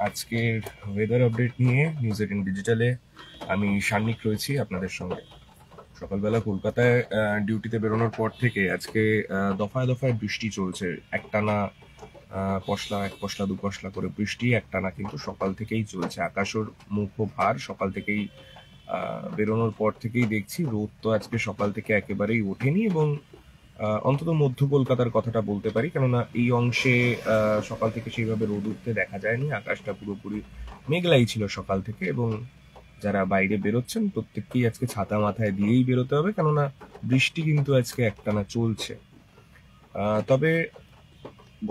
আজকের weather update নিয়ে news 18 ডিজিটালে আমি সান্নিক রয়েছি আপনাদের সঙ্গে। সকালবেলা কলকাতায় ডিউটিতে বেরোনোর পর থেকে আজকে দফায় দফায় বৃষ্টি চলছে। একটানা পশলা, এক পশলা, দু পশলা করে বৃষ্টি একটানা কিন্তু সকাল থেকেই চলছে। আকাশের মুখও ভার। সকাল থেকেই বেরোনোর পর থেকেই দেখছি রোদ তো আজকে সকাল থেকে একেবারেই ওঠেনি, এবং অন্তত মধ্য কলকাতার কথাটা বলতে পারি, কেননা এই অংশে সকাল থেকে সেইভাবে রোদ উঠতে দেখা যায়নি। আকাশটা পুরোপুরি মেঘলাই ছিল সকাল থেকে, এবং যারা বাইরে বেরোচ্ছেন প্রত্যেককেই আজকে ছাতা মাথায় দিয়েই বেরোতে হবে, কেননা বৃষ্টি কিন্তু আজকে একটানা চলছে। তবে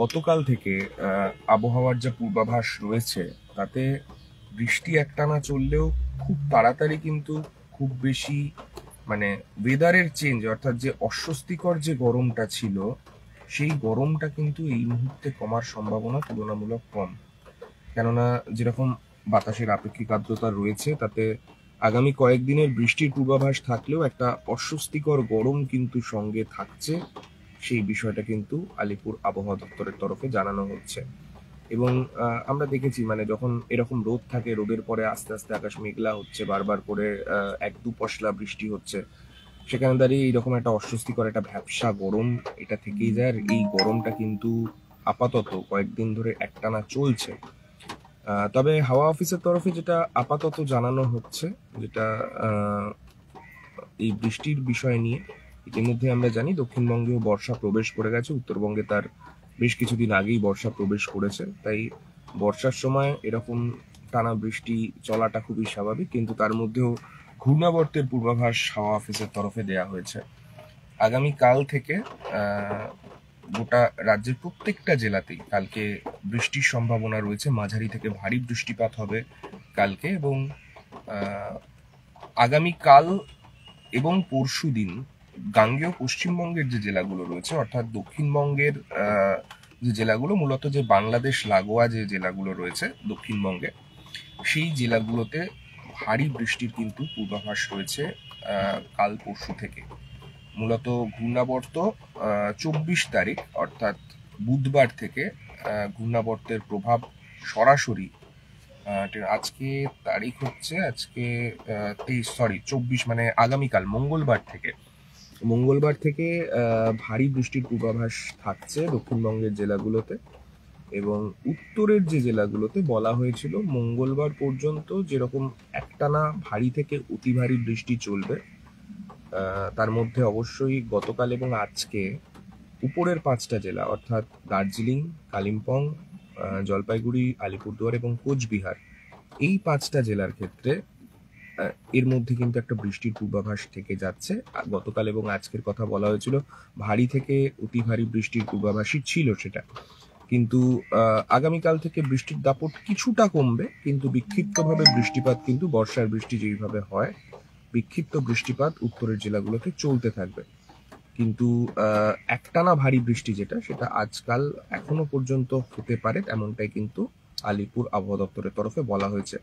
গতকাল থেকে আবহাওয়ার যা পূর্বাভাস রয়েছে তাতে বৃষ্টি একটানা চললেও খুব তাড়াতাড়ি কিন্তু খুব বেশি মানে ওয়েদারের চেঞ্জ, অর্থাৎ যে অস্বস্তিকর যে গরমটা ছিল সেই গরমটা কিন্তু এই মুহূর্তে কমার সম্ভাবনা তুলনামূলক কম। কেননা যেরকম বাতাসের আপেক্ষিক আর্দ্রতা রয়েছে তাতে আগামী কয়েকদিনের বৃষ্টির পূর্বাভাস থাকলেও একটা অস্বস্তিকর গরম কিন্তু সঙ্গে থাকছে। সেই বিষয়টা কিন্তু আলিপুর আবহাওয়া দপ্তরের তরফে জানানো হচ্ছে। এবং আমরা দেখেছি যখন এরকম রোদ থাকে, রোদের পরে আস্তে আস্তে আকাশ মেঘলা হচ্ছে, বারবার করে এক দু পশলা বৃষ্টি হচ্ছে, সেখানে দাঁড়িয়ে এইরকম একটা অস্বস্তিকর একটা ভ্যাপসা গরম এটা থেকেই যায়। আর এই গরমটা কিন্তু আপাতত কয়েকদিন ধরে একটানা চলছে। তবে হাওয়া অফিসের তরফে যেটা আপাতত জানানো হচ্ছে, যেটা এই বৃষ্টির বিষয় নিয়ে ইতিমধ্যে আমরা জানি দক্ষিণবঙ্গেও বর্ষা প্রবেশ করে গেছে। উত্তরবঙ্গে তার বেশ কিছুদিন আগেই বর্ষা প্রবেশ করেছে, তাই বর্ষার সময় এরকম টানা বৃষ্টি চলাটা খুবই স্বাভাবিক। কিন্তু তার মধ্যেও ঘূর্ণাবর্তের পূর্বাভাস হাওয়া অফিসের তরফে দেয়া হয়েছে। আগামীকাল থেকে গোটা রাজ্যের প্রত্যেকটা জেলাতেই কালকে বৃষ্টির সম্ভাবনা রয়েছে। মাঝারি থেকে ভারী বৃষ্টিপাত হবে কালকে, এবং আগামীকাল এবং পরশু দিন গাঙ্গেয় পশ্চিমবঙ্গের যে জেলাগুলো রয়েছে, অর্থাৎ দক্ষিণবঙ্গের যে জেলাগুলো, মূলত যে বাংলাদেশ লাগোয়া যে জেলাগুলো রয়েছে দক্ষিণবঙ্গে, সেই জেলাগুলোতে ভারী বৃষ্টির কিন্তু পূর্বাভাস রয়েছে কাল পরশু থেকে। মূলত ঘূর্ণাবর্ত 24 তারিখ অর্থাৎ বুধবার থেকে ঘূর্ণাবর্তের প্রভাব সরাসরি, আজকে তারিখ হচ্ছে আজকে 24 আগামীকাল মঙ্গলবার থেকে ভারী বৃষ্টির পূর্বাভাস থাকছে দক্ষিণবঙ্গের জেলাগুলোতে। এবং উত্তরের যে জেলাগুলোতে বলা হয়েছিল মঙ্গলবার পর্যন্ত যেরকম একটানা ভারী থেকে অতি ভারী বৃষ্টি চলবে, তার মধ্যে অবশ্যই গতকাল এবং আজকে উপরের 5টা জেলা অর্থাৎ দার্জিলিং, কালিম্পং, জলপাইগুড়ি, আলিপুরদুয়ার এবং কোচবিহার, এই 5টা জেলার ক্ষেত্রে এর মধ্যে কিন্তু একটা বৃষ্টির পূর্বাভাস থেকে যাচ্ছে। গতকাল এবং আজকের কথা বলা হয়েছিল ভারী থেকে অতি ভারী বৃষ্টির পূর্বাভাসই ছিল সেটা, কিন্তু আগামীকাল থেকে বৃষ্টির দাপট কিছুটা কমবে, কিন্তু বিক্ষিপ্তভাবে বৃষ্টিপাত কিন্তু বর্ষার বৃষ্টি যেইভাবে হয় বিক্ষিপ্ত বৃষ্টিপাত উত্তরের জেলাগুলোতে চলতে থাকবে। কিন্তু একটানা ভারী বৃষ্টি সেটা আজকাল এখনো পর্যন্ত হতে পারে, এমনটাই কিন্তু আলিপুর আবহাওয়া দপ্তরের তরফে বলা হয়েছে।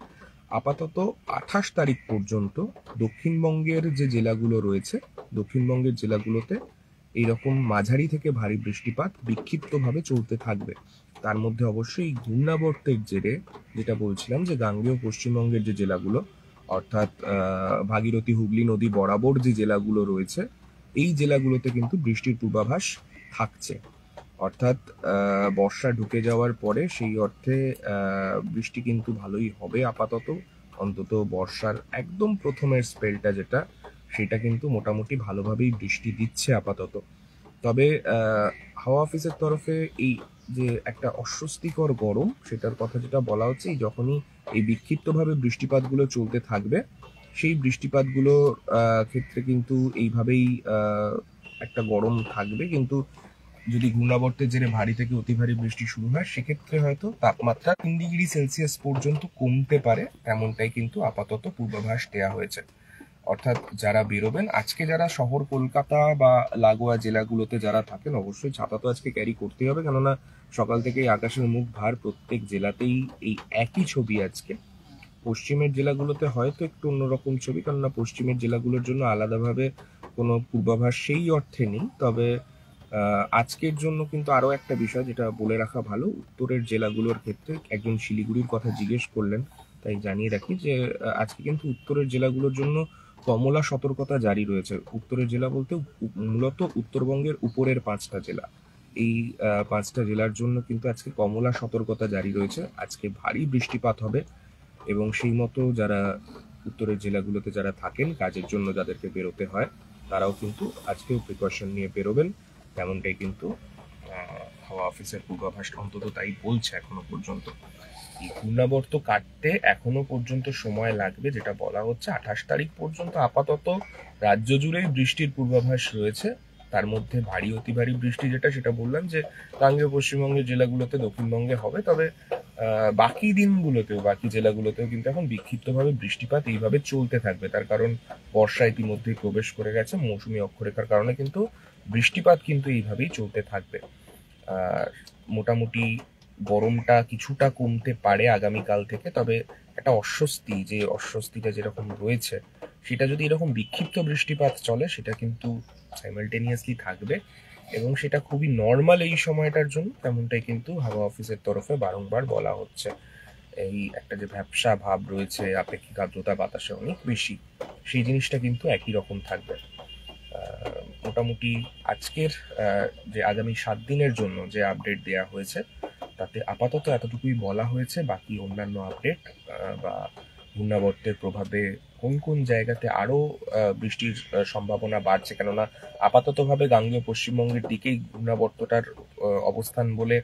আপাতত 28 তারিখ পর্যন্ত দক্ষিণবঙ্গের যে জেলাগুলো রয়েছে, দক্ষিণবঙ্গের জেলাগুলোতে এইরকম মাঝারি থেকে ভারী বৃষ্টিপাত বিক্ষিপ্তভাবে চলতে থাকবে। তার মধ্যে অবশ্যই ঘূর্ণাবর্তের জেরে, যেটা বলছিলাম যে গাঙ্গেয় পশ্চিমবঙ্গের যে জেলাগুলো অর্থাৎ ভাগীরথী হুগলি নদী বরাবর যে জেলাগুলো রয়েছে, এই জেলাগুলোতে কিন্তু বৃষ্টির পূর্বাভাস থাকছে। অর্থাৎ বর্ষা ঢুকে যাওয়ার পরে সেই অর্থে বৃষ্টি কিন্তু ভালোই হবে আপাতত। অন্তত বর্ষার একদম প্রথমের স্পেলটা সেটা কিন্তু মোটামুটি ভালোভাবেই বৃষ্টি দিচ্ছে আপাতত। তবে হাওয়া অফিসের তরফে এই যে একটা অস্বস্তিকর গরম, সেটার কথা যেটা বলা হচ্ছে, যখনই এই বিক্ষিপ্তভাবে বৃষ্টিপাতগুলো চলতে থাকবে, সেই বৃষ্টিপাতগুলোর ক্ষেত্রে কিন্তু এইভাবেই একটা গরম থাকবে। কিন্তু যদি ঘূর্ণাবর্তের জেরে ভারী থেকে অতি ভারী বৃষ্টি শুরু হয়, সেক্ষেত্রে হয়তো তাপমাত্রা 3 ডিগ্রি সেলসিয়াস পর্যন্ত কমতে পারে, এমনটাই কিন্তু আপাতত পূর্বাভাস দেওয়া হয়েছে। অর্থাৎ যারা বেরোবেন আজকে, যারা শহর কলকাতা বা লাগোয়া জেলাগুলোতে যারা থাকেন, অবশ্যই ছাতা তো আজকে ক্যারি করতেই হবে, কেননা সকাল থেকেই আকাশের মুখ ভার। প্রত্যেক জেলাতেই এই একই ছবি আজকে। পশ্চিমের জেলাগুলোতে হয়তো একটু অন্যরকম ছবি, কেননা পশ্চিমের জেলাগুলোর জন্য আলাদাভাবে কোনো পূর্বাভাস সেই অর্থে নেই। তবে আজকের জন্য কিন্তু আরো একটা বিষয় যেটা বলে রাখা ভালো, উত্তরের জেলাগুলোর ক্ষেত্রে একজন শিলিগুড়ির কথা জিজ্ঞেস করলেন, তাই জানিয়ে রাখি যে আজকে কিন্তু উত্তরের জেলাগুলোর জন্য কমলা সতর্কতা জারি রয়েছে। উত্তরের জেলা বলতে মূলত উত্তরবঙ্গের উপরের 5টা জেলা, এই 5টা জেলার জন্য কিন্তু আজকে কমলা সতর্কতা জারি রয়েছে। আজকে ভারী বৃষ্টিপাত হবে এবং সেই মতো যারা উত্তরের জেলাগুলোতে যারা থাকেন কাজের জন্য, যাদেরকে বেরোতে হয়, তারাও কিন্তু আজকেও প্রিকশন নিয়ে বেরোবেন, তেমনটাই কিন্তু হাওয়া অফিসের পূর্বাভাস অন্তত তাই বলছে এখনো পর্যন্ত। এই ঘূর্ণাবর্ত কাটতে এখনো পর্যন্ত সময় লাগবে, যেটা বলা হচ্ছে 28 তারিখ পর্যন্ত আপাতত রাজ্য জুড়েই বৃষ্টির পূর্বাভাস রয়েছে। তার মধ্যে ভারী অতি ভারী বৃষ্টি যেটা, সেটা বললাম যে গাঙ্গেয় পশ্চিমবঙ্গের জেলাগুলোতে, দক্ষিণবঙ্গে হবে। তবে বাকি দিনগুলোতেও, বাকি জেলাগুলোতেও কিন্তু এখন বিক্ষিপ্তভাবে বৃষ্টিপাত এইভাবে চলতে থাকবে। তার কারণ বর্ষা ইতিমধ্যেই প্রবেশ করে গেছে, মৌসুমী অক্ষরেখার কারণে কিন্তু বৃষ্টিপাত কিন্তু এইভাবেই চলতে থাকবে। আর মোটামুটি গরমটা কিছুটা কমতে পারে আগামীকাল থেকে, তবে একটা অস্বস্তি, যে অস্বস্তিটা যেরকম রয়েছে, সেটা যদি এরকম বিক্ষিপ্ত বৃষ্টিপাত চলে, সেটা কিন্তু সাইমালটেনিয়াসলি থাকবে এবং সেটা খুবই নর্মাল এই সময়টার জন্য, তেমনটাই কিন্তু হাওয়া অফিসের তরফে বারংবার বলা হচ্ছে। এই একটা যে ভ্যাপসা ভাব রয়েছে, আপেক্ষিক আর্দ্রতা বাতাসে অনেক বেশি, সেই জিনিসটা কিন্তু একই রকম থাকবে। মোটামুটি আজকের যে আগামী 7 দিনের জন্য যে আপডেট দেয়া হয়েছে, তাতে আপাতত এতটুকুই বলা হয়েছে। বাকি অন্যান্য আপডেট বা ঘূর্ণাবর্তের প্রভাবে কোন কোন জায়গাতে আরো বৃষ্টির সম্ভাবনা বাড়ছে, কেননা আপাততভাবে গাঙ্গেয় পশ্চিমবঙ্গের দিকেই ঘূর্ণাবর্তটার অবস্থান বলে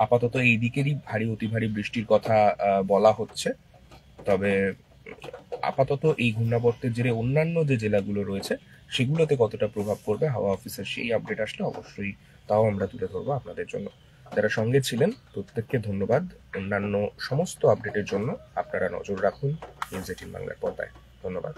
আপাতত এই দিকেরই ভারী অতি ভারী বৃষ্টির কথা বলা হচ্ছে। তবে আপাতত এই ঘূর্ণাবর্তের জেরে অন্যান্য যে জেলাগুলো রয়েছে, সেগুলোতে কতটা প্রভাব পড়বে, হাওয়া অফিসের সেই আপডেট আসলে অবশ্যই তাও আমরা তুলে ধরবো আপনাদের জন্য। যারা সঙ্গে ছিলেন প্রত্যেককে ধন্যবাদ। অন্যান্য সমস্ত আপডেটের জন্য আপনারা নজর রাখুন নিউজ 18 বাংলার পর্দায়। ধন্যবাদ।